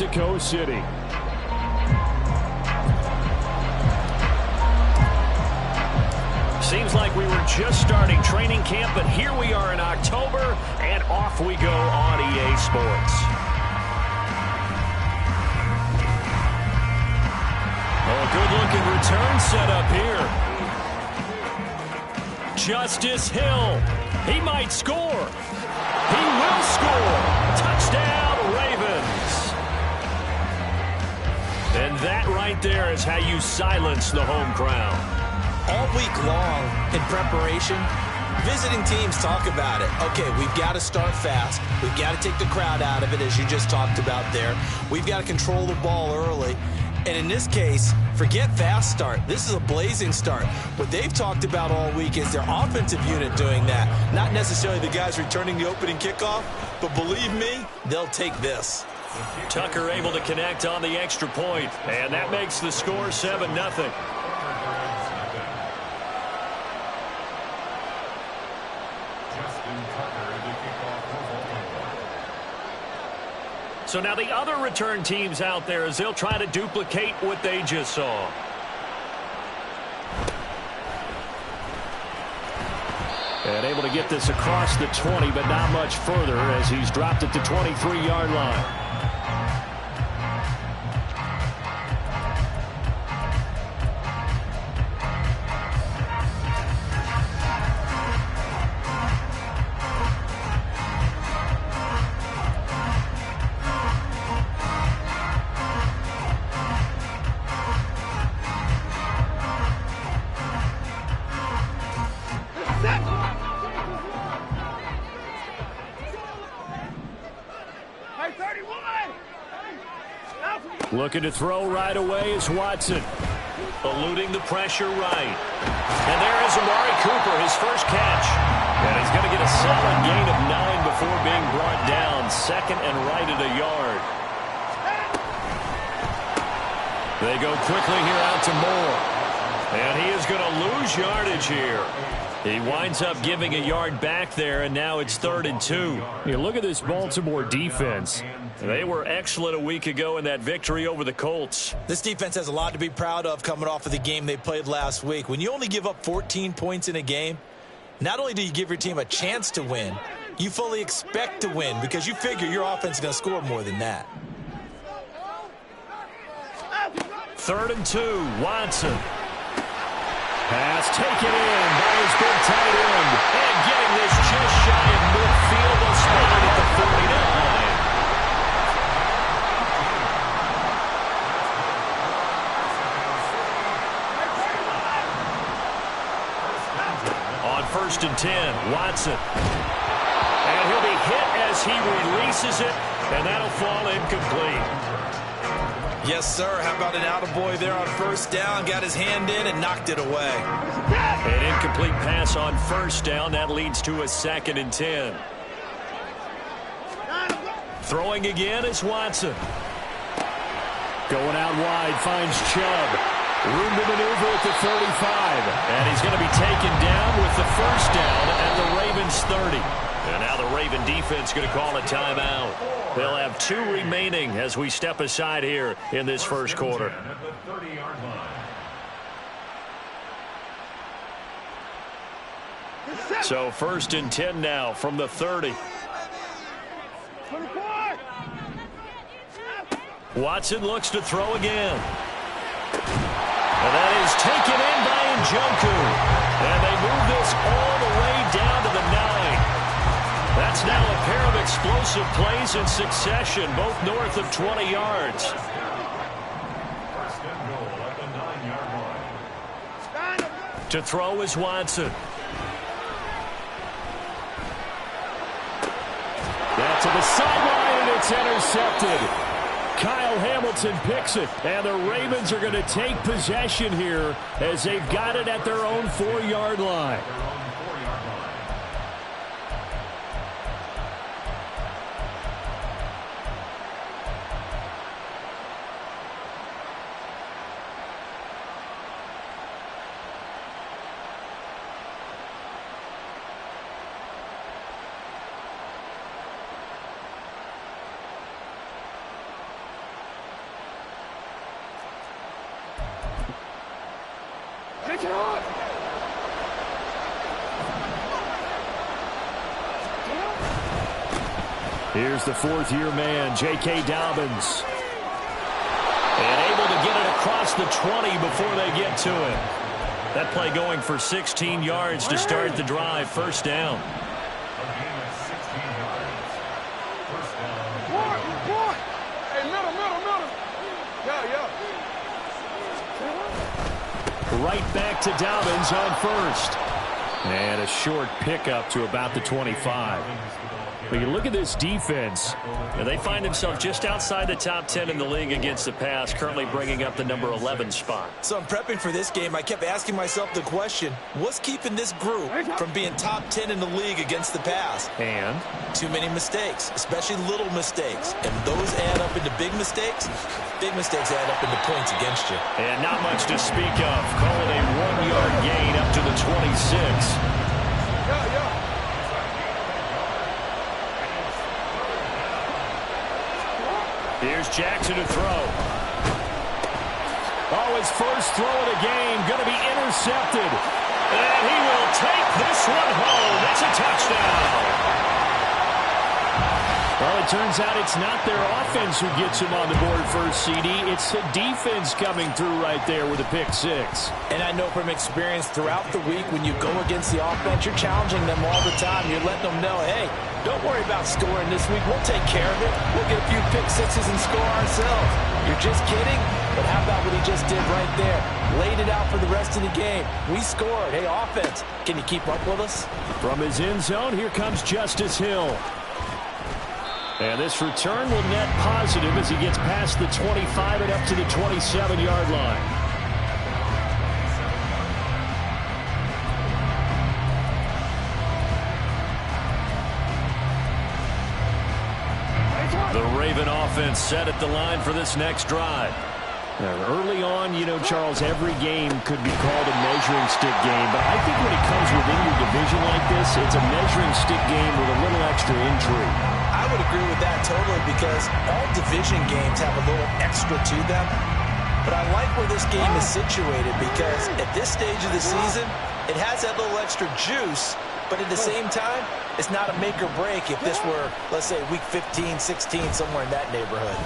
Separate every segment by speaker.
Speaker 1: Mexico City.
Speaker 2: Seems like we were just starting training camp, but here we are in October, and off we go on EA Sports. Oh, good-looking return set up here. Justice Hill. He might score. He will score. Touchdown, Ravens. And that right there is how you silence the home crowd.
Speaker 3: All week long in preparation, visiting teams talk about it. Okay, we've got to start fast. We've got to take the crowd out of it, as you just talked about there. We've got to control the ball early. And in this case, forget fast start. This is a blazing start. What they've talked about all week is their offensive unit doing that. Not necessarily the guys returning the opening kickoff, but believe me, they'll take this.
Speaker 2: Tucker able to connect on the extra point, and that makes the score 7-0. So now the other return teams out there as they'll try to duplicate what they just saw. And able to get this across the 20, but not much further as he's dropped it to 23-yard line. Looking to throw right away is Watson. Eluding the pressure right. And there is Amari Cooper, his first catch. And he's going to get a solid gain of 9 before being brought down. Second and right at a yard. They go quickly here out to Moore. And he is going to lose yardage here. He winds up giving a yard back there, and now it's 3rd and 2.
Speaker 1: You look at this Baltimore defense.
Speaker 2: They were excellent a week ago in that victory over the Colts.
Speaker 3: This defense has a lot to be proud of coming off of the game they played last week. When you only give up 14 points in a game, not only do you give your team a chance to win, you fully expect to win because you figure your offense is going to score more than that.
Speaker 2: 3rd and 2, Watson.
Speaker 1: Pass taken in by his big tight end.
Speaker 2: And getting this just shy of midfield. They'll spot it at the 49. On 1st and 10, Watson. And he'll be hit as he releases it, and that'll fall incomplete.
Speaker 3: Yes, sir. How about an attaboy there on 1st down? Got his hand in and knocked it away.
Speaker 2: An incomplete pass on 1st down. That leads to a 2nd and 10. Throwing again is Watson.
Speaker 1: Going out wide, finds Chubb. Room to maneuver at the 35.
Speaker 2: And he's going to be taken down with the 1st down at the Ravens 30. And now the Raven defense going to call a timeout. They'll have 2 remaining as we step aside here in this first quarter. So 1st and 10 now from the 30. Watson looks to throw again. And that is taken in by Njoku. And they move this all the way down to the 9. That's now a pair of explosive plays in succession, both north of 20 yards. To throw is Watson.
Speaker 1: That's to the sideline, and it's intercepted. Kyle Hamilton picks it, and the Ravens are going to take possession here as they've got it at their own 4-yard line. Here's the fourth-year man, J.K. Dobbins. And able to get it across the 20 before they get to it. That play going for 16 yards to start the drive. First down. Right back to Dobbins on first. And a short pickup to about the 25. But you look at this defense, and they find themselves just outside the top 10 in the league against the pass, currently bringing up the number 11 spot.
Speaker 3: So I'm prepping for this game. I kept asking myself the question, what's keeping this group from being top 10 in the league against the pass?
Speaker 1: And?
Speaker 3: Too many mistakes, especially little mistakes. And those add up into big mistakes. Big mistakes add up into points against you.
Speaker 1: And not much to speak of. Call it a 1-yard gain up to the 26. Here's Jackson to throw. Oh, his first throw of the game going to be intercepted. And he will take this one home. It's a touchdown. Well, it turns out it's not their offense who gets him on the board first, CD. It's the defense coming through right there with a pick six.
Speaker 3: And I know from experience throughout the week when you go against the offense, you're challenging them all the time. You're letting them know, hey, don't worry about scoring this week. We'll take care of it. We'll get a few pick sixes and score ourselves. You're just kidding? But how about what he just did right there? Laid it out for the rest of the game. We scored. Hey, offense, can you keep up with us?
Speaker 1: From his end zone, here comes Justice Hill. And this return will net positive as he gets past the 25 and up to the 27-yard line. The Raven offense set at the line for this next drive. Now, early on, you know, Charles, every game could be called a measuring stick game, but I think when it comes within your division like this, it's a measuring stick game with a little extra intrigue.
Speaker 3: I would agree with that totally because all division games have a little extra to them. But I like where this game is situated because at this stage of the season, it has that little extra juice, but at the same time, it's not a make or break if this were, let's say, week 15, 16, somewhere in that neighborhood.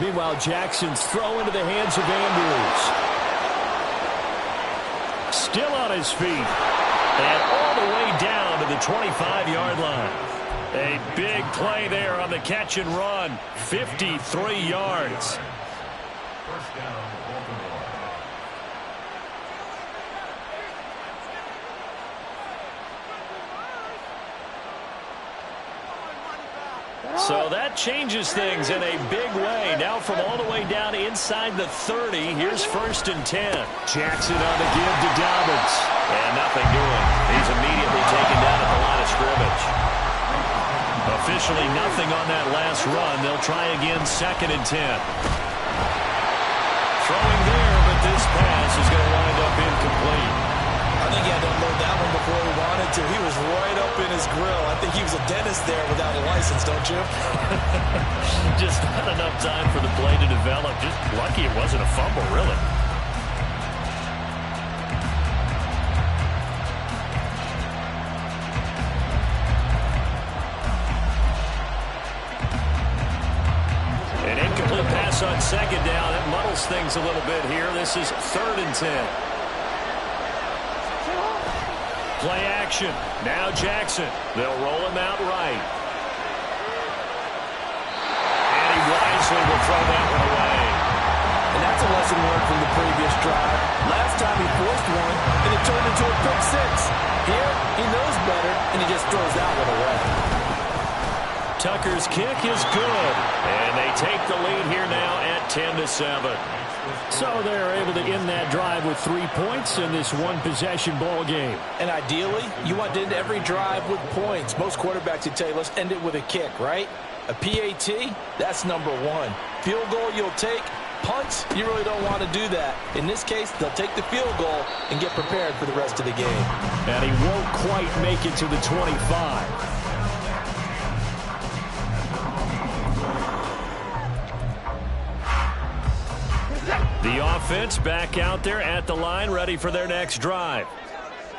Speaker 1: Meanwhile, Jackson's throw into the hands of Andrews. Still on his feet. And all the way down to the 25-yard line. A big play there on the catch and run. 53 yards.
Speaker 4: First down, Baltimore.
Speaker 1: So that changes things in a big way. Now from all the way down inside the 30, here's first and 10. Jackson on the give to Dobbins. And nothing doing. He's immediately taken down at the line of scrimmage. Officially nothing on that last run. They'll try again, second and 10. Throwing there, but this pass is going to wind up incomplete.
Speaker 3: I think he had to unload that one before he wanted to. He was right up in his grill. I think he was a dentist there without a license, don't you?
Speaker 1: Just not enough time for the play to develop. Just lucky it wasn't a fumble, really. An incomplete pass on second down. It muddles things a little bit here. This is third and 10. Play action. Now Jackson. They'll roll him out right. And he wisely will throw that one away.
Speaker 3: And that's a lesson learned from the previous drive. Last time he forced one, and it turned into a pick six. Here, he knows better, and he just throws that one away.
Speaker 1: Tucker's kick is good. And they take the lead here now at 10-7. So they're able to end that drive with 3 points in this one-possession ball game.
Speaker 3: And ideally, you want to end every drive with points. Most quarterbacks would tell you, let's end it with a kick, right? A PAT, that's number one. Field goal you'll take. Punts, you really don't want to do that. In this case, they'll take the field goal and get prepared for the rest of the game.
Speaker 1: And he won't quite make it to the 25.
Speaker 2: The offense back out there at the line, ready for their next drive.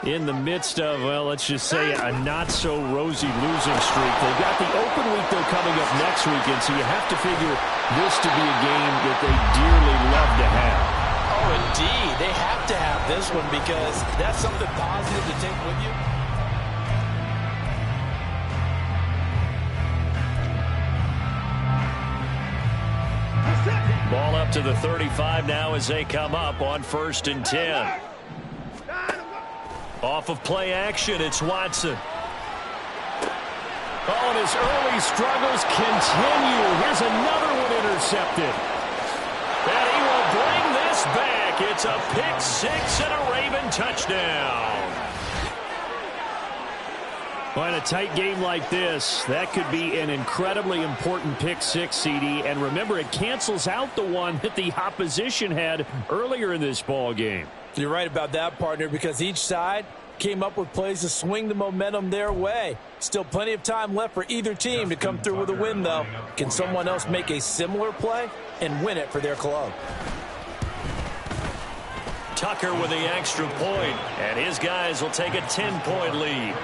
Speaker 1: In the midst of, well, let's just say a not-so-rosy losing streak. They've got the open week, though, coming up next weekend, so you have to figure this to be a game that they dearly love to have.
Speaker 3: Oh, indeed. They have to have this one because that's something positive to take with you.
Speaker 2: Ball up to the 35 now as they come up on 1st and 10. Off of play action, it's Watson.
Speaker 1: Oh, and his early struggles continue. Here's another one intercepted.
Speaker 2: And he will bring this back. It's a pick six and a Raven touchdown.
Speaker 1: Well, in a tight game like this, that could be an incredibly important pick six, CD. And remember, it cancels out the one that the opposition had earlier in this ball game.
Speaker 3: You're right about that, partner, because each side came up with plays to swing the momentum their way. Still plenty of time left for either team to come through with a win, though. Can someone else make a similar play and win it for their club?
Speaker 2: Tucker with the extra point, and his guys will take a 10-point lead.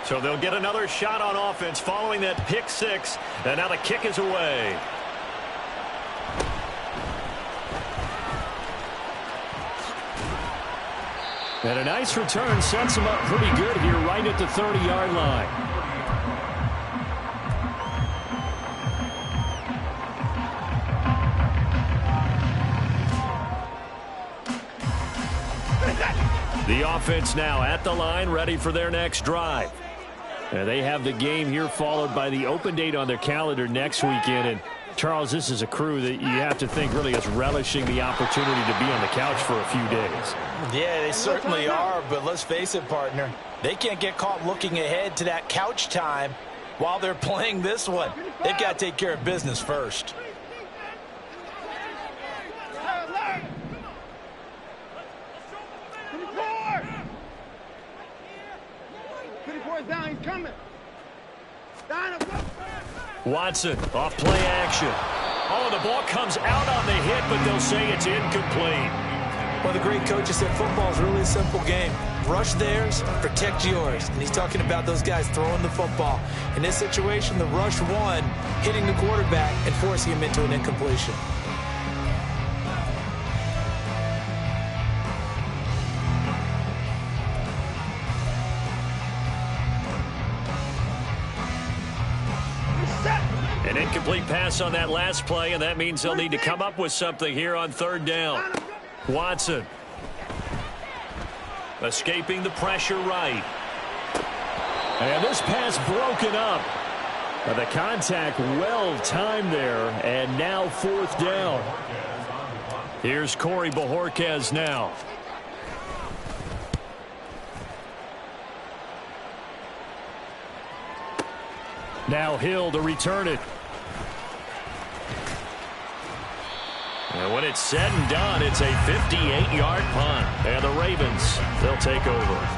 Speaker 2: So they'll get another shot on offense following that pick six. And now the kick is away.
Speaker 1: And a nice return sets him up pretty good here right at the 30-yard line. The offense now at the line, ready for their next drive. And they have the game here followed by the open date on their calendar next weekend. And, Charles, this is a crew that you have to think really is relishing the opportunity to be on the couch for a few days.
Speaker 3: Yeah, they certainly are, but let's face it, partner. They can't get caught looking ahead to that couch time while they're playing this one. They've got to take care of business first.
Speaker 5: Down, he's coming.
Speaker 2: Watson off play action. Oh, the ball comes out on the hit, but they'll say it's incomplete.
Speaker 3: Well, the great coach has said football is really a simple game. Rush theirs, protect yours. And he's talking about those guys throwing the football. In this situation, the rush one, hitting the quarterback and forcing him into an incompletion.
Speaker 2: An incomplete pass on that last play, and that means they'll need to come up with something here on 3rd down. Watson. Escaping the pressure right.
Speaker 1: And this pass broken up. The contact well timed there, and now 4th down.
Speaker 2: Here's Corey Bojorquez now.
Speaker 1: Now Hill to return it.
Speaker 2: And when it's said and done, it's a 58-yard punt. And the Ravens, they'll take over.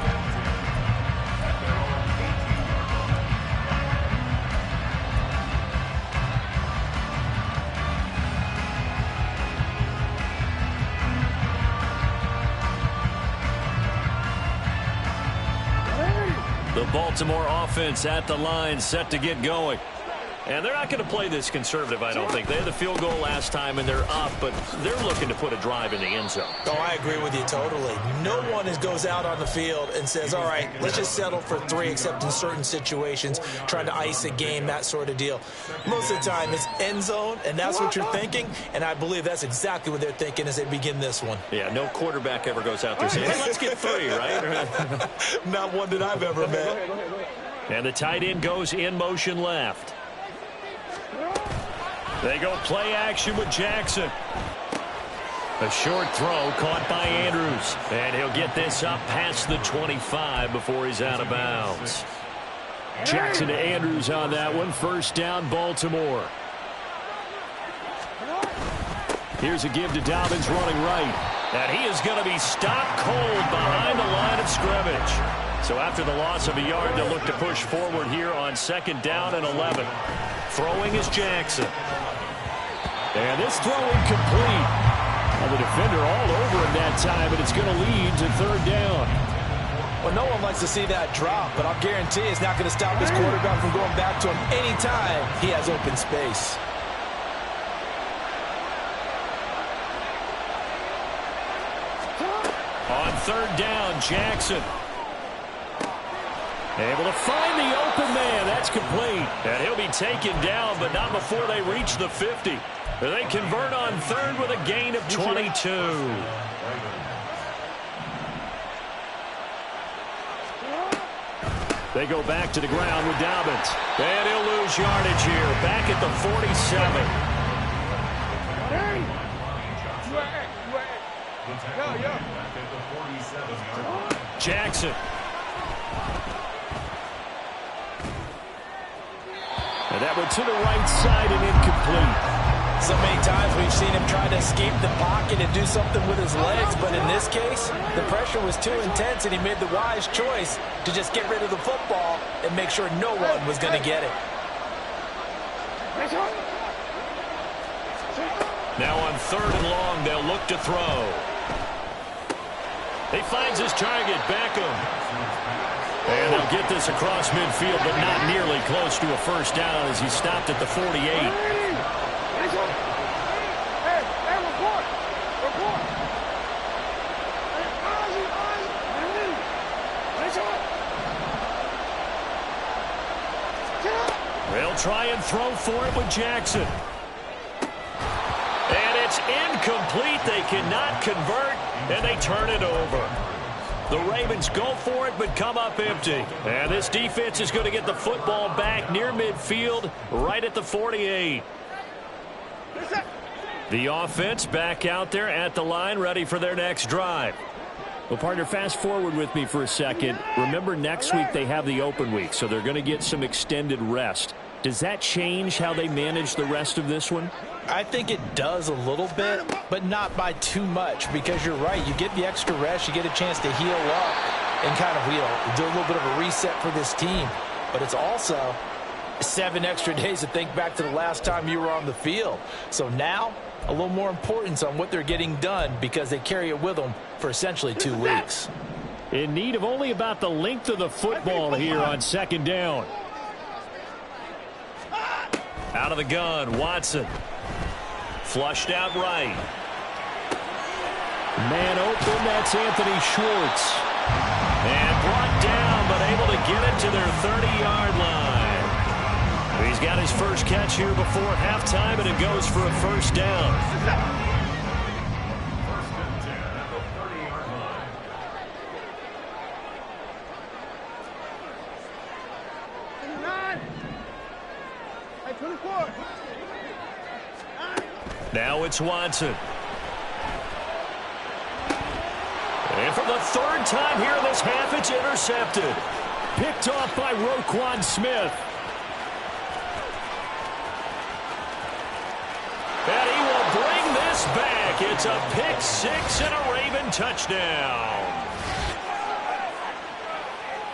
Speaker 2: The Baltimore offense at the line, set to get going. And they're not going to play this conservative, I don't think. They had the field goal last time, and they're up, but they're looking to put a drive in the end zone.
Speaker 3: Oh, I agree with you totally. No one goes out on the field and says, all right, let's just settle for 3, except in certain situations, trying to ice a game, that sort of deal. Most of the time, it's end zone, and that's what you're thinking, and I believe that's exactly what they're thinking as they begin this one.
Speaker 2: Yeah, no quarterback ever goes out there saying, hey, let's get 3, right?
Speaker 3: Not one that I've ever met.
Speaker 2: And the tight end goes in motion left. They go play action with Jackson. A short throw caught by Andrews. And he'll get this up past the 25 before he's out of bounds.
Speaker 1: Jackson to Andrews on that one. First down, Baltimore. Here's a give to Dobbins running right.
Speaker 2: And he is going to be stopped cold behind the line of scrimmage. So after the loss of a yard, they'll look to push forward here on 2nd down and 11. Throwing is Jackson.
Speaker 1: And this throw incomplete. And the defender all over him that time, and it's going to lead to 3rd down.
Speaker 3: Well, no one likes to see that drop, but I'll guarantee it's not going to stop his quarterback from going back to him anytime he has open space.
Speaker 2: On 3rd down, Jackson.
Speaker 1: Able to find the open man. That's complete.
Speaker 2: And he'll be taken down, but not before they reach the 50. They convert on 3rd with a gain of 22.
Speaker 1: They go back to the ground with Dobbins.
Speaker 2: And he'll lose yardage here. Back at the 47. Jackson.
Speaker 1: And that one to the right side and incomplete.
Speaker 3: So many times we've seen him try to escape the pocket and do something with his legs, but in this case, the pressure was too intense and he made the wise choice to just get rid of the football and make sure no one was going to get it.
Speaker 2: Now on 3rd and long, they'll look to throw. He finds his target, Beckham. And they'll get this across midfield, but not nearly close to a first down as he stopped at the 48. They'll try and throw for it with Jackson. And it's incomplete. They cannot convert, and they turn it over. The Ravens go for it, but come up empty. And this defense is going to get the football back near midfield, right at the 48. The offense back out there at the line, ready for their next drive.
Speaker 1: Well, partner, fast forward with me for a second. Remember, next week they have the open week, so they're going to get some extended rest. Does that change how they manage the rest of this one?
Speaker 3: I think it does a little bit, but not by too much, because you're right. You get the extra rest. You get a chance to heal up and kind of, do a little bit of a reset for this team. But it's also 7 extra days to think back to the last time you were on the field. So now, a little more importance on what they're getting done because they carry it with them for essentially 2 weeks.
Speaker 1: In need of only about the length of the football here on 2nd down.
Speaker 2: Out of the gun, Watson. Flushed out right.
Speaker 1: Man open, that's Anthony Schwartz.
Speaker 2: And brought down, but able to get it to their 30-yard line. He's got his first catch here before halftime, and it goes for a first down.
Speaker 4: First and 10 at the 30-yard line.
Speaker 2: Now it's Watson. And for the 3rd time here in this half, it's intercepted.
Speaker 1: Picked off by Roquan Smith.
Speaker 2: And he will bring this back. It's a pick 6 and a Raven touchdown.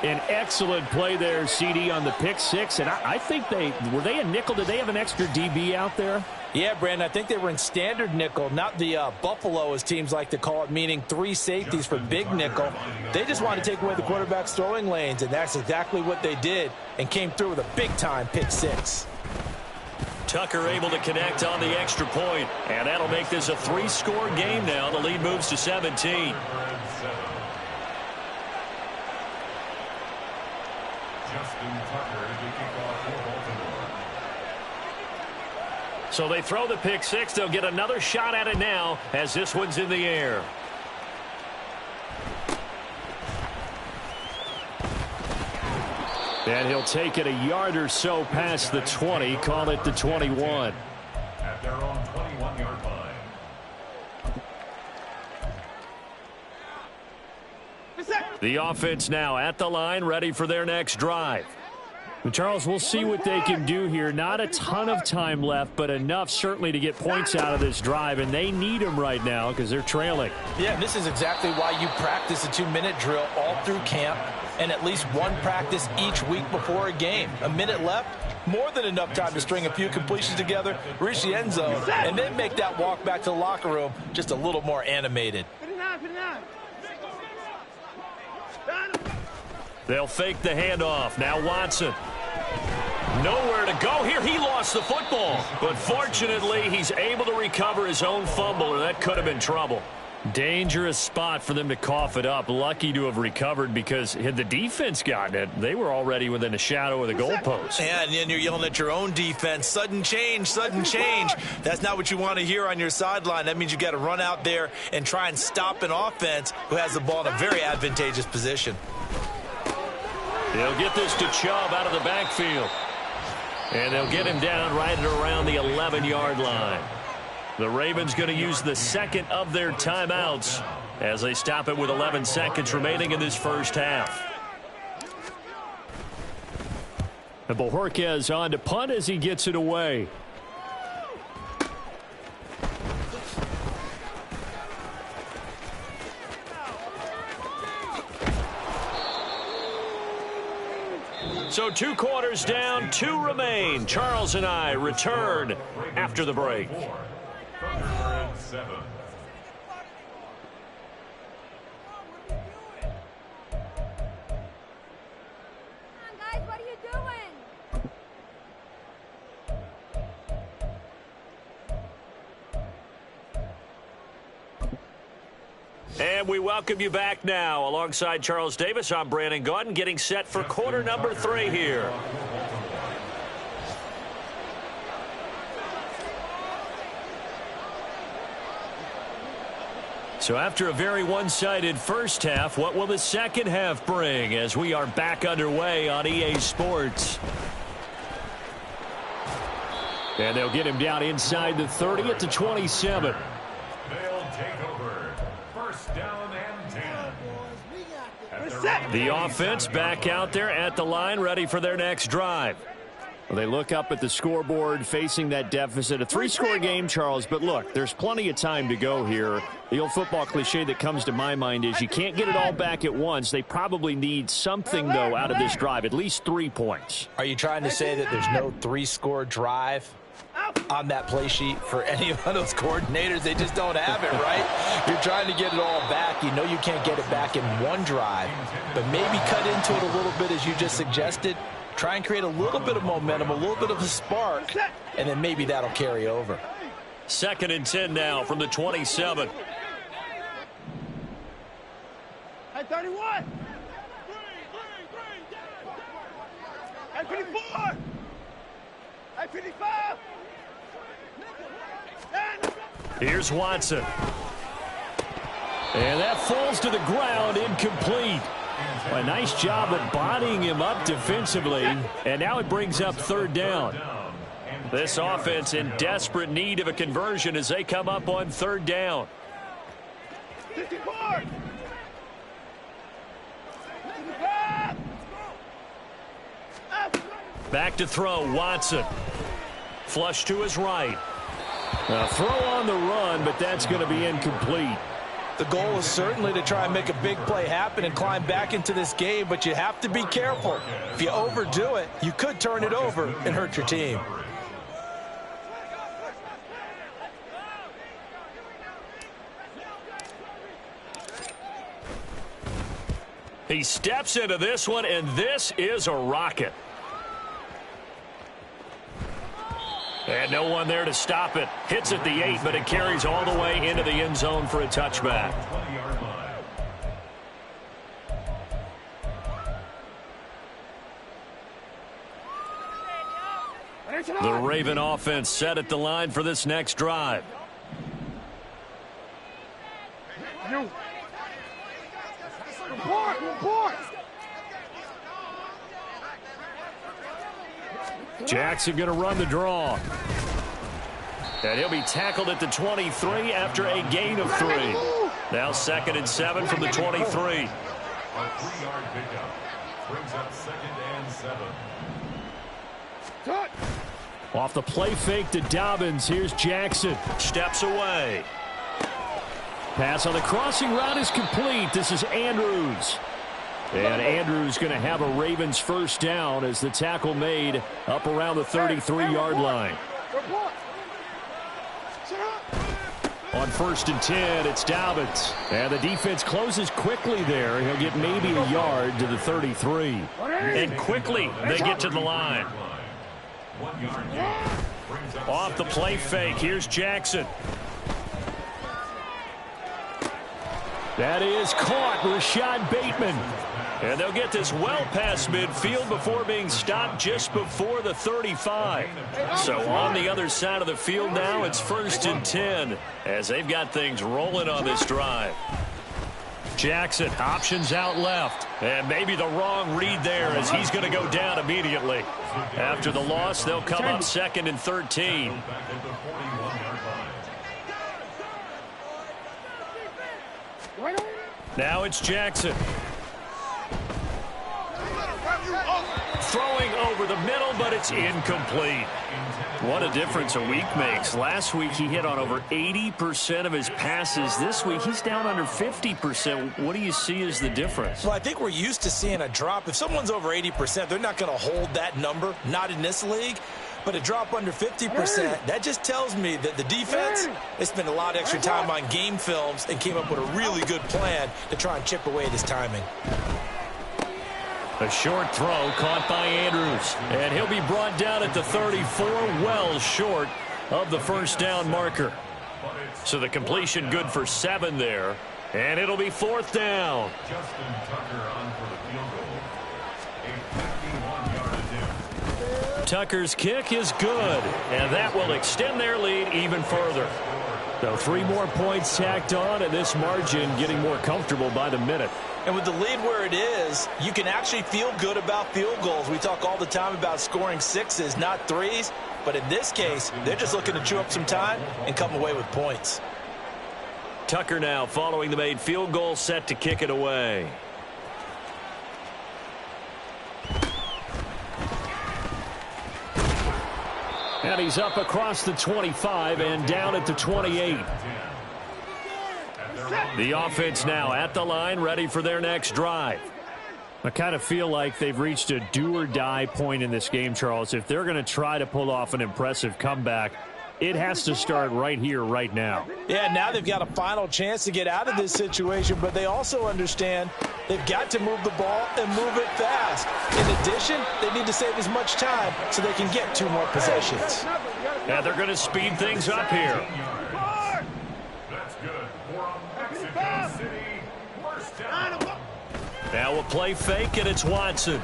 Speaker 1: An excellent play there, CD, on the pick 6. And I think were they a nickel? Did they have an extra DB out there?
Speaker 3: Yeah, Brandon, I think they were in standard nickel, not the Buffalo, as teams like to call it, meaning 3 safeties for big nickel. They just wanted to take away the quarterback's throwing lanes, and that's exactly what they did and came through with a big-time pick 6.
Speaker 2: Tucker able to connect on the extra point, and that'll make this a 3-score game now. The lead moves to 17. So they throw the pick 6. They'll get another shot at it now as this one's in the air.
Speaker 1: And he'll take it a yard or so past the 20, call it the 21.
Speaker 4: At their own 21-yard line.
Speaker 2: The offense now at the line, ready for their next drive.
Speaker 1: Charles, we'll see what they can do here. Not a ton of time left, but enough certainly to get points out of this drive, and they need them right now because they're trailing.
Speaker 3: Yeah, this is exactly why you practice a 2-minute drill all through camp and at least one practice each week before a game. A minute left, more than enough time to string a few completions together, reach the end zone, and then make that walk back to the locker room just a little more animated.
Speaker 5: 59, 59.
Speaker 2: They'll fake the handoff. Now Watson. Nowhere to go here. He lost the football. But fortunately, he's able to recover his own fumble, or that could have been trouble.
Speaker 1: Dangerous spot for them to cough it up. Lucky to have recovered because had the defense gotten it, they were already within a shadow of the goalpost.
Speaker 3: And then you're yelling at your own defense. Sudden change, sudden change. That's not what you want to hear on your sideline. That means you got to run out there and try and stop an offense who has the ball in a very advantageous position.
Speaker 2: They'll get this to Chubb out of the backfield. And they'll get him down right at around the 11-yard line. The Ravens going to use the second of their timeouts as they stop it with 11 seconds remaining in this first half.
Speaker 1: And Bojorquez on to punt as he gets it away.
Speaker 2: So 2 quarters down, 2 remain. Charles and I return after the break.
Speaker 4: 3rd and 7.
Speaker 6: Guys, what are you doing?
Speaker 2: And we welcome you back now. Alongside Charles Davis, I'm Brandon Gaudin, getting set for quarter number 3 here.
Speaker 1: So after a very one-sided first half, what will the second half bring as we are back underway on EA Sports? And they'll get him down inside the 30 at the 27.
Speaker 4: They'll take over. 1st down and 10.
Speaker 1: The offense back out there at the line, ready for their next drive. Well, they look up at the scoreboard, facing that deficit. A 3-score game, Charles, but look, there's plenty of time to go here. The old football cliche that comes to my mind is you can't get it all back at once. They probably need something, though, out of this drive, at least 3 points.
Speaker 3: Are you trying to say that there's no 3-score drive on that play sheet for any of those coordinators? They just don't have it, right? You're trying to get it all back. You know you can't get it back in one drive, but maybe cut into it a little bit as you just suggested. Try and create a little bit of momentum, a little bit of a spark, and then maybe that'll carry over.
Speaker 2: 2nd and 10 now from the 27.
Speaker 5: At 31. At 54. At 55.
Speaker 1: Here's Watson. And that falls to the ground, incomplete. A nice job of bodying him up defensively, and now it brings up 3rd down. This offense in desperate need of a conversion as they come up on 3rd down.
Speaker 5: 54.
Speaker 2: Back to throw, Watson. Flush to his right.
Speaker 1: A throw on the run, but that's going to be incomplete.
Speaker 3: The goal is certainly to try and make a big play happen and climb back into this game, but you have to be careful. If you overdo it, you could turn it over and hurt your team.
Speaker 2: He steps into this one, and this is a rocket. And no one there to stop it. Hits at the 8, but it carries all the way into the end zone for a touchback.
Speaker 4: 20-yard line.
Speaker 2: The Raven offense set at the line for this next drive.
Speaker 5: Report.
Speaker 1: Jackson going to run the draw.
Speaker 2: And he'll be tackled at the 23 after a gain of 3. Now 2nd and 7 from the 23.
Speaker 4: A 3-yard pickup brings up 2nd and 7.
Speaker 1: Off the play fake to Dobbins. Here's Jackson.
Speaker 2: Steps away.
Speaker 1: Pass on the crossing route is complete. This is Andrews. And Andrews going to have a Ravens first down as the tackle made up around the 33-yard line. On 1st and 10, it's Dobbins. And the defense closes quickly there. He'll get maybe a yard to the 33.
Speaker 2: And quickly they get to the line. Off the play fake, here's Jackson.
Speaker 1: That is caught. Rashad Bateman.
Speaker 2: And they'll get this well past midfield before being stopped just before the 35. So on the other side of the field now, it's 1st and 10 as they've got things rolling on this drive. Jackson options out left. And maybe the wrong read there as he's going to go down immediately. After the loss, they'll come up 2nd and 13. Now it's Jackson. Throwing over the middle, but it's incomplete. What a difference a week makes. Last week he hit on over 80% of his passes. This week he's down under 50%. What do you see as the difference?
Speaker 3: Well, I think we're used to seeing a drop. If someone's over 80%, they're not going to hold that number, not in this league. But a drop under 50%, that just tells me that the defense, they spent a lot of extra time on game films and came up with a really good plan to try and chip away at his timing.
Speaker 1: A short throw caught by Andrews. And he'll be brought down at the 34, well short of the first down marker.
Speaker 2: So the completion good for 7 there. And it'll be 4th down.
Speaker 4: Justin Tucker on for the field goal. A 51-yard attempt.
Speaker 1: Tucker's kick is good. And that will extend their lead even further. So 3 more points tacked on, and this margin getting more comfortable by the minute.
Speaker 3: And with the lead where it is, you can actually feel good about field goals. We talk all the time about scoring 6s, not 3s. But in this case, they're just looking to chew up some time and come away with points.
Speaker 2: Tucker now following the made field goal, set to kick it away.
Speaker 1: And he's up across the 25 and down at the 28. The offense now at the line, ready for their next drive. I kind of feel like they've reached a do-or-die point in this game, Charles. If they're going to try to pull off an impressive comeback, it has to start right here, right now.
Speaker 3: Yeah, now they've got a final chance to get out of this situation, but they also understand they've got to move the ball and move it fast. In addition, they need to save as much time so they can get 2 more possessions.
Speaker 2: And they're going to speed things up here.
Speaker 4: That's good for a Mexico City first down.
Speaker 2: Now a play fake, and it's Watson.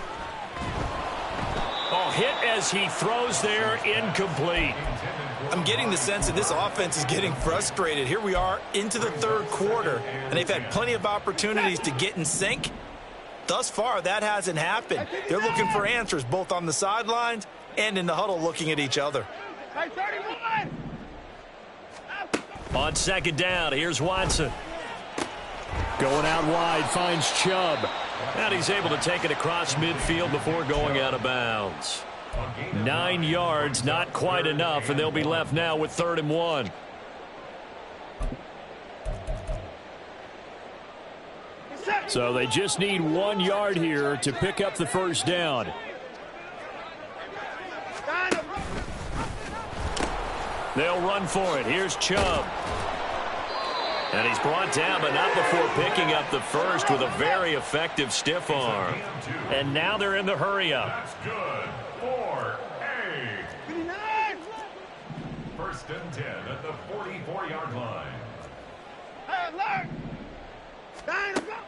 Speaker 2: Oh, hit as he throws there, incomplete.
Speaker 3: I'm getting the sense that this offense is getting frustrated. Here we are into the 3rd quarter, and they've had plenty of opportunities to get in sync. Thus far, that hasn't happened. They're looking for answers both on the sidelines and in the huddle looking at each other.
Speaker 2: On 2nd down, here's Watson.
Speaker 1: Going out wide, finds Chubb.
Speaker 2: And he's able to take it across midfield before going out of bounds.
Speaker 1: 9 yards, not quite enough, and they'll be left now with 3rd and 1. So they just need 1 yard here to pick up the first down.
Speaker 2: They'll run for it. Here's Chubb. And he's brought down, but not before picking up the first with a very effective stiff arm. And now they're in the hurry-up.
Speaker 4: That's good for A. 1st and 10 at the 44-yard line.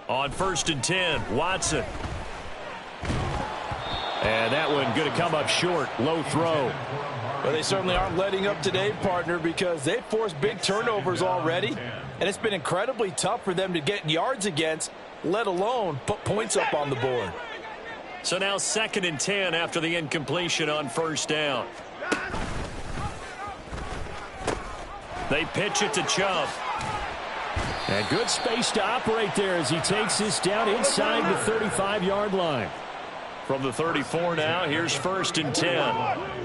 Speaker 2: On 1st and 10, Watson.
Speaker 1: And that one going to come up short. Low throw.
Speaker 3: Well, they certainly aren't letting up today, partner, because they've forced big turnovers already. And it's been incredibly tough for them to get yards against, let alone put points up on the board.
Speaker 2: So now 2nd and 10 after the incompletion on 1st down. They pitch it to Chubb.
Speaker 1: And good space to operate there as he takes this down inside the 35-yard line.
Speaker 2: From the 34 now, here's 1st and 10.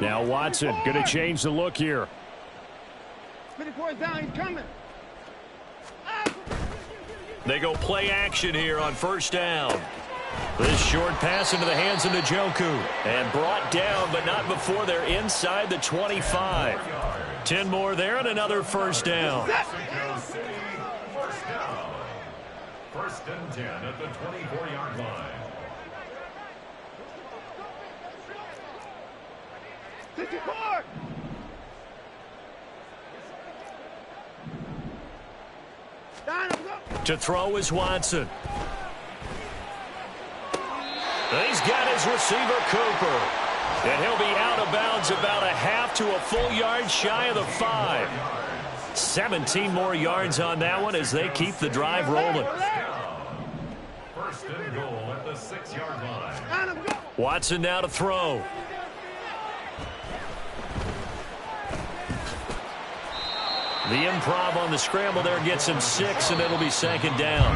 Speaker 1: Now Watson going to change the look here.
Speaker 5: 54 is down. He's coming.
Speaker 2: They go play action here on 1st down. This short pass into the hands of Njoku. And brought down, but not before they're inside the 25. 10 more there and another 1st down.
Speaker 4: First down. 1st and 10 at the 24-yard line.
Speaker 5: 64. Down, go.
Speaker 2: To throw is Watson. He's got his receiver, Cooper. And he'll be out of bounds about a half to a full yard shy of the 5. 17 more yards on that one as they keep the drive rolling.
Speaker 4: 1st and goal at the 6-yard line.
Speaker 5: Down, go.
Speaker 2: Watson now to throw. The improv on the scramble there gets him 6, and it'll be 2nd down.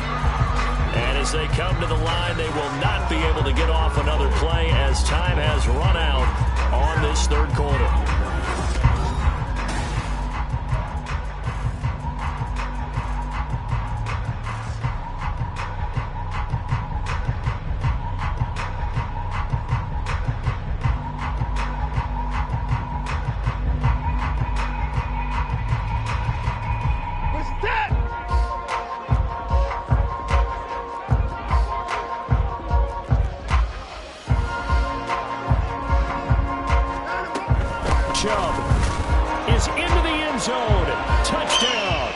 Speaker 2: And as they come to the line, they will not be able to get off another play as time has run out on this 3rd quarter.
Speaker 1: Is into the end zone. Touchdown.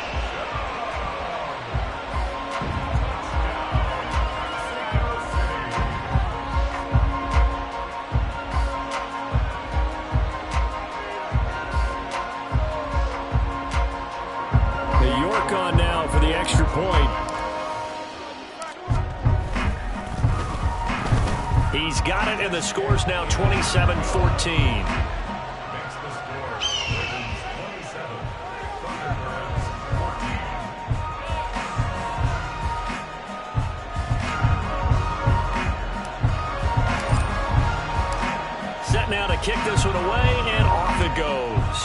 Speaker 1: The York on now for the extra point.
Speaker 2: He's got it, and the score's now 27-14. Now to kick this one away, and off it goes.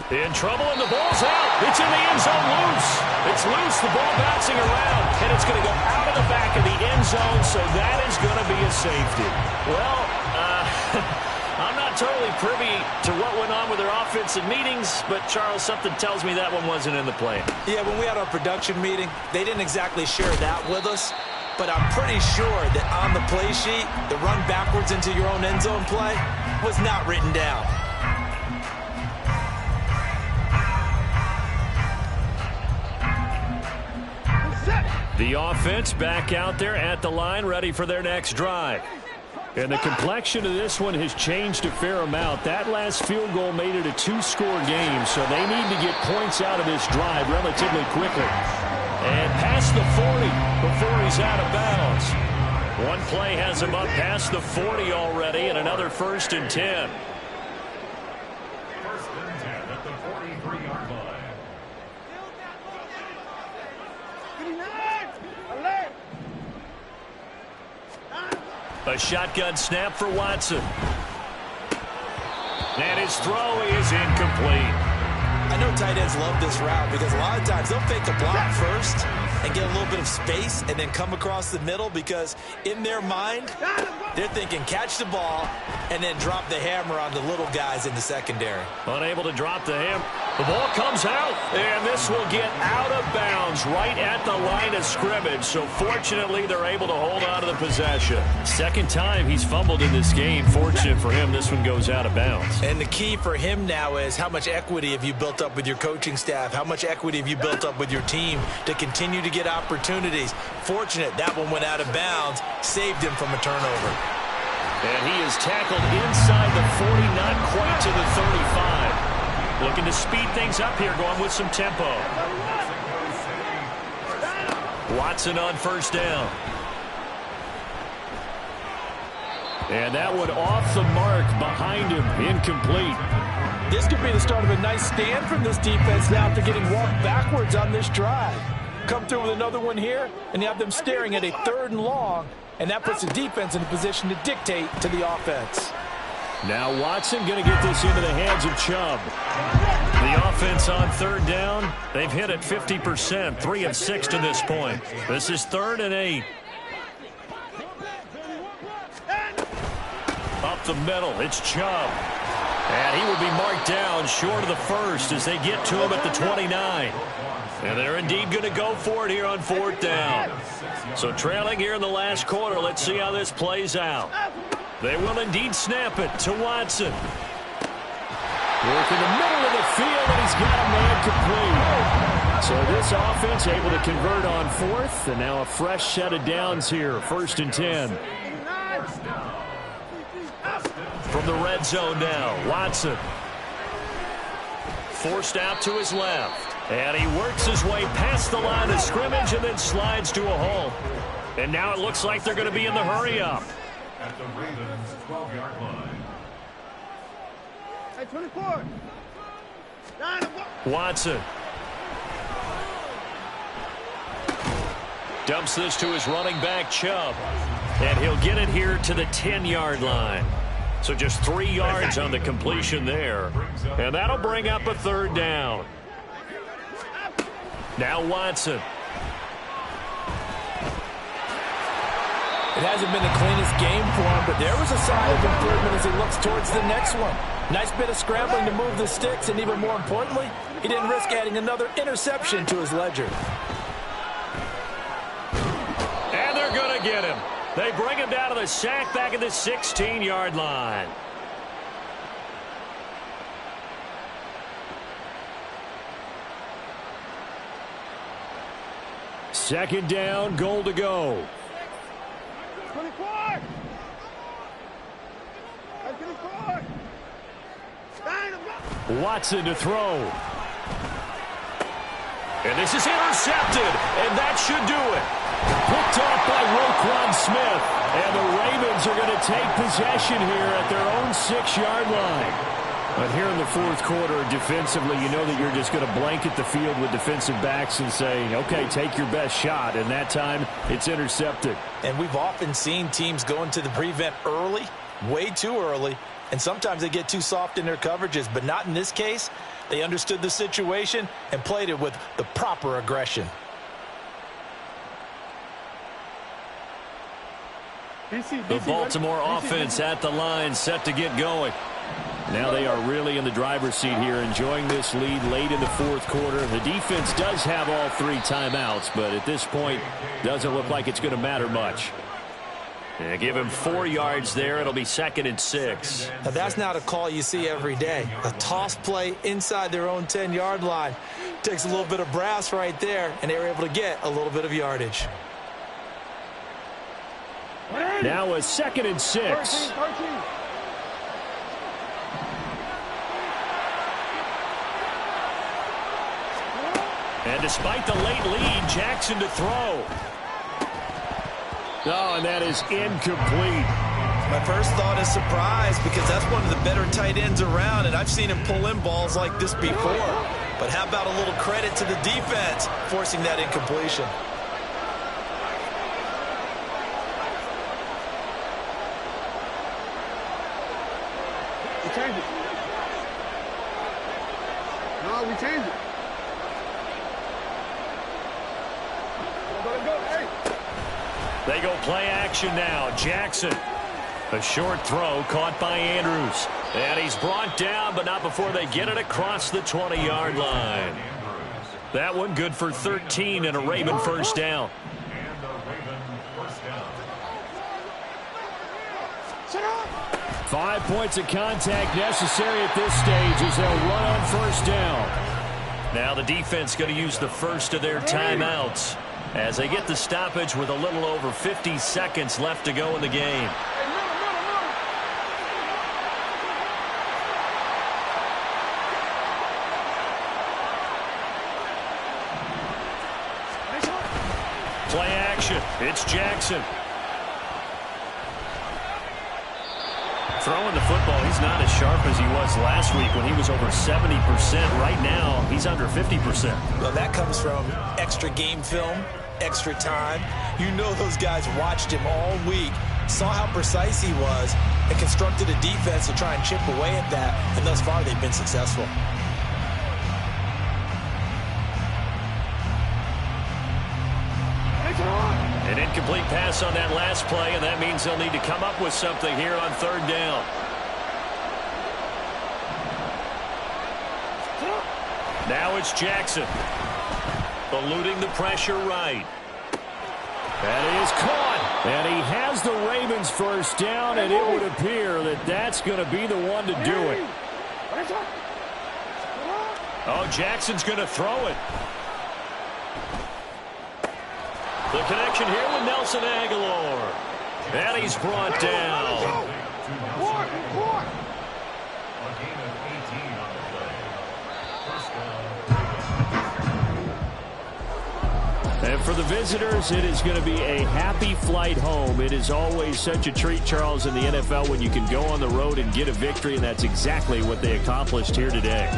Speaker 2: In trouble, and the ball's out. It's in the end zone loose. It's loose, the ball bouncing around, and it's going to go out of the back of the end zone, so that is going to be a safety. Well, I'm not totally privy to what went on with their offensive meetings, but, Charles, something tells me that one wasn't in the plan.
Speaker 3: Yeah, when we had our production meeting, they didn't exactly share that with us, but I'm pretty sure that on the play sheet, the run backwards into your own end zone play was not written down.
Speaker 2: The offense back out there at the line, ready for their next drive. And the complexion of this one has changed a fair amount. That last field goal made it a 2-score game, so they need to get points out of this drive relatively quickly. And past the 40 before he's out of bounds. One play has him up past the 40 already, and another 1st and 10.
Speaker 4: 1st and 10 at the 43-yard line.
Speaker 2: A shotgun snap for Watson. And his throw is incomplete.
Speaker 3: I know tight ends love this route because a lot of times they'll fake a block first and get a little bit of space and then come across the middle because in their mind, they're thinking catch the ball and then drop the hammer on the little guys in the secondary.
Speaker 2: Unable to drop the hammer. The ball comes out, and this will get out of bounds right at the line of scrimmage. So fortunately, they're able to hold on to the possession. 2nd time he's fumbled in this game. Fortunate for him, this one goes out of bounds.
Speaker 3: And the key for him now is how much equity have you built up with your coaching staff? How much equity have you built up with your team to continue to get opportunities? Fortunate that one went out of bounds, saved him from a turnover.
Speaker 2: And he is tackled inside the 40, not quite to the 35. Looking to speed things up here, going with some tempo. Watson on 1st down. And that one off the mark behind him, incomplete.
Speaker 7: This could be the start of a nice stand from this defense now after getting walked backwards on this drive. Come through with another one here, and you have them staring at a 3rd and long, and that puts the defense in a position to dictate to the offense.
Speaker 1: Now Watson going to get this into the hands of Chubb.
Speaker 2: The offense on 3rd down, they've hit it 50%, 3 of 6 to this point. This is 3rd and 8. Up the middle, it's Chubb. And he will be marked down short of the first as they get to him at the 29. And they're indeed going to go for it here on 4th down. So trailing here in the last quarter, let's see how this plays out. They will indeed snap it to Watson.
Speaker 1: Work in the middle of the field, and he's got a man complete. So this offense able to convert on 4th, and now a fresh set of downs here, 1st and 10.
Speaker 2: From the red zone now, Watson. Forced out to his left. And he works his way past the line of scrimmage and then slides to a halt. And now it looks like they're going to be in the hurry-up.
Speaker 4: At the Ravens' 12-yard line.
Speaker 5: Hey, 24.
Speaker 2: Watson. Dumps this to his running back, Chubb. And he'll get it here to the 10-yard line. So just 3 yards on the completion there. And that'll bring up a 3rd down. Now Watson.
Speaker 7: It hasn't been the cleanest game for him, but there was a sign of improvement as he looks towards the next one. Nice bit of scrambling to move the sticks, and even more importantly, he didn't risk adding another interception to his ledger.
Speaker 2: And they're going to get him. They bring him down to the sack back at the 16-yard line.
Speaker 1: Second down, goal to go.
Speaker 5: 24. 24.
Speaker 1: Watson to throw.
Speaker 2: And this is intercepted, and that should do it.
Speaker 1: Picked off by Roquan Smith. And the Ravens are going to take possession here at their own 6-yard line. But here in the 4th quarter, defensively, you know that you're just going to blanket the field with defensive backs and say, okay, take your best shot. And that time, it's intercepted.
Speaker 7: And we've often seen teams go into the prevent early, way too early, and sometimes they get too soft in their coverages, but not in this case. They understood the situation and played it with the proper aggression.
Speaker 2: The Baltimore offense at the line, set to get going.
Speaker 1: Now they are really in the driver's seat here, enjoying this lead late in the 4th quarter. The defense does have all 3 timeouts, but at this point, doesn't look like it's going to matter much.
Speaker 2: Yeah, give him 4 yards there. It'll be 2nd and 6.
Speaker 7: Now, that's not a call you see every day. A toss play inside their own 10-yard line. Takes a little bit of brass right there, and they were able to get a little bit of yardage.
Speaker 1: Now a 2nd and 6.
Speaker 5: 13.
Speaker 2: And despite the late lead, Jackson to throw.
Speaker 1: Oh, and that is incomplete.
Speaker 3: My first thought is surprise because that's one of the better tight ends around, and I've seen him pull in balls like this before. But how about a little credit to the defense forcing that incompletion?
Speaker 5: We change it. No, we change it. Go, hey.
Speaker 2: They go play action now. Jackson. A short throw caught by Andrews. And he's brought down, but not before they get it across the 20-yard line. That one good for 13 and a Raven first down.
Speaker 4: And a Raven first down.
Speaker 1: 5 points of contact necessary at this stage as they'll run on first down.
Speaker 2: Now the defense going to use the first of their timeouts as they get the stoppage with a little over 50 seconds left to go in the game. Play action. It's Jackson. throwing the football, he's not as sharp as he was last week when he was over 70%. Right now, he's under 50%.
Speaker 3: Well, that comes from extra game film, extra time. You know those guys watched him all week, saw how precise he was, and constructed a defense to try and chip away at that, and thus far they've been successful.
Speaker 2: An incomplete pass on that last play, and that means they'll need to come up with something here on third down. Now it's Jackson. Eluding the pressure right.
Speaker 1: And he is caught. And he has the Ravens first down, and it would appear that that's going to be the one to do it.
Speaker 2: Oh, Jackson's going to throw it. The connection here with Nelson Aguilar. And he's brought down.
Speaker 4: A gain of 18 on the play. First down.
Speaker 1: And for the visitors, it is going to be a happy flight home. It is always such a treat, Charles, in the NFL when you can go on the road and get a victory, and that's exactly what they accomplished here today.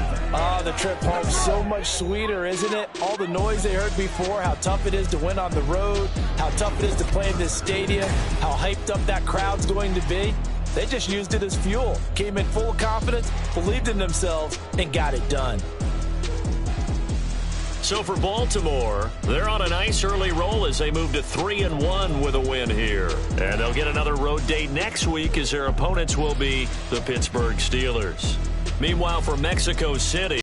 Speaker 7: The trip home so much sweeter, isn't it? All the noise they heard before, how tough it is to win on the road, how tough it is to play in this stadium, how hyped up that crowd's going to be. They just used it as fuel, came in full of confidence, believed in themselves, and got it done.
Speaker 2: So for Baltimore, they're on a nice early roll as they move to 3-1 with a win here. And they'll get another road date next week as their opponents will be the Pittsburgh Steelers. Meanwhile, for Mexico City,